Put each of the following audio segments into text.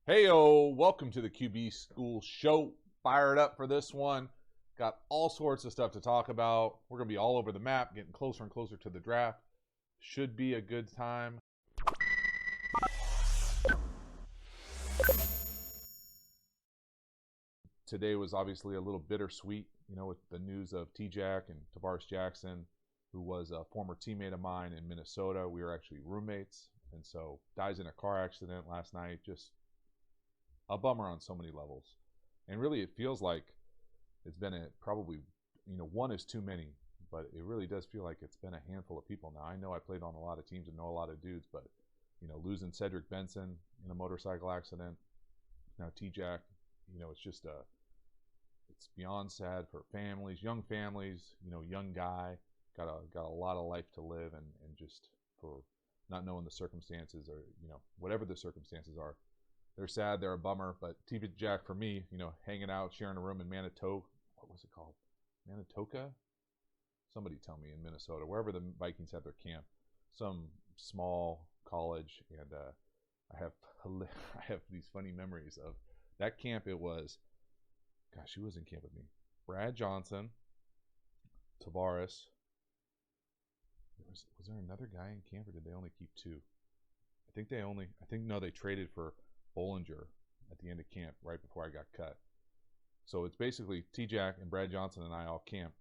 Heyo, welcome to the QB School Show. Fired up for this one. Got all sorts of stuff to talk about. We're going to be all over the map, getting closer and closer to the draft. Should be a good time. Today was obviously a little bittersweet, with the news of TJack and Tavares Jackson, who was a former teammate of mine in Minnesota. We were actually roommates, and so dies in a car accident last night. Just a bummer on so many levels. And really, it feels like it's been probably, one is too many, but it really does feel like it's been a handful of people now. I know I played on a lot of teams and know a lot of dudes, but, losing Cedric Benson in a motorcycle accident, now TJack, it's just it's beyond sad for families, young, young guy, got a lot of life to live, and just for not knowing the circumstances or, whatever the circumstances are. They're sad, they're a bummer, but TJack for me, hanging out, sharing a room in Manitoba. What was it called? Manitoka? Somebody tell me in Minnesota, wherever the Vikings have their camp, some small college, and I have these funny memories of that camp. It was, gosh, who was in camp with me? Brad Johnson, Tavares. Was there another guy in camp, or did they only keep two? No, they traded for Bollinger at the end of camp right before I got cut. So it's basically TJack and Brad Johnson and I all camp.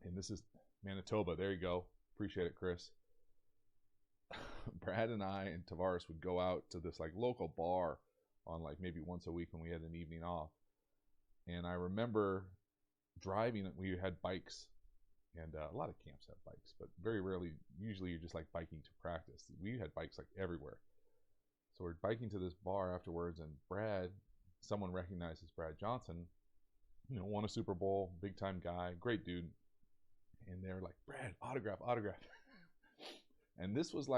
And this is Manitoba. There you go. Appreciate it, Chris. Brad and I and Tavares would go out to this local bar on maybe once a week when we had an evening off. And I remember driving. We had bikes, and a lot of camps have bikes, but very rarely. Usually you're just biking to practice. We had bikes everywhere. So we're biking to this bar afterwards, and someone recognizes Brad Johnson, won a Super Bowl, big time guy, great dude. And they're like, Brad, autograph. And this was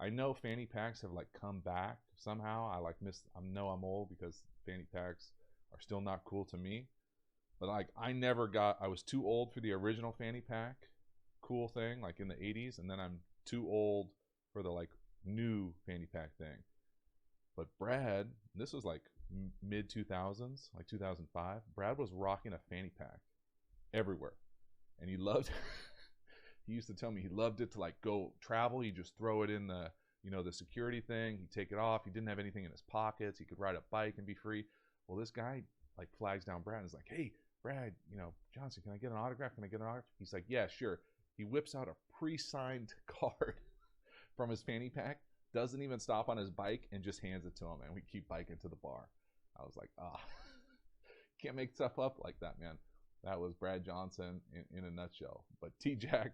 I know fanny packs have come back somehow. I know I'm old because fanny packs are still not cool to me. But I was too old for the original fanny pack cool thing, in the 80s, and then I'm too old for the new fanny pack thing. But Brad, this was mid 2000s, 2005. Brad was rocking a fanny pack everywhere, and he loved. He used to tell me he loved it to go travel. He'd just throw it in the the security thing. He'd take it off. He didn't have anything in his pockets. He could ride a bike and be free. Well, this guy flags down Brad and is like, "Hey, Brad, Johnson, can I get an autograph? Can I get an autograph?" He's like, "Yeah, sure." He whips out a pre-signed card from his fanny pack. Doesn't even stop on his bike and just hands it to him, and we keep biking to the bar. I was like, can't make stuff up like that, man. That was Brad Johnson in a nutshell. But TJack,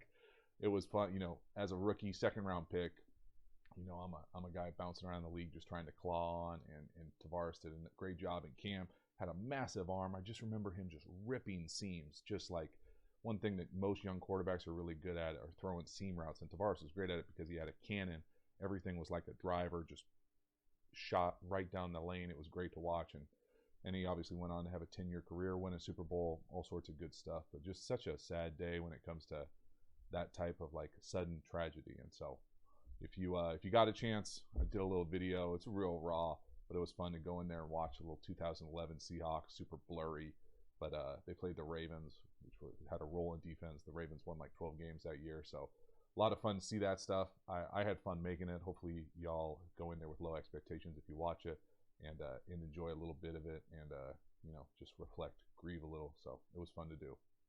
it was fun, as a rookie, second round pick. I'm a guy bouncing around the league just trying to claw on, and Tavares did a great job in camp. Had a massive arm. I just remember him just ripping seams, just one thing that most young quarterbacks are really good at are throwing seam routes, and Tavares was great at it because he had a cannon. Everything was like a driver, just shot right down the lane. It was great to watch, and he obviously went on to have a 10-year career, win a Super Bowl, all sorts of good stuff. But just such a sad day when it comes to that type of sudden tragedy. And so, if you got a chance, I did a little video. It's real raw, but it was fun to go in there and watch a little 2011 Seahawks, super blurry. But they played the Ravens, which had a rolling defense. The Ravens won 12 games that year, so a lot of fun to see that stuff. I had fun making it. Hopefully y'all go in there with low expectations if you watch it, and enjoy a little bit of it, and just reflect, grieve a little. So it was fun to do.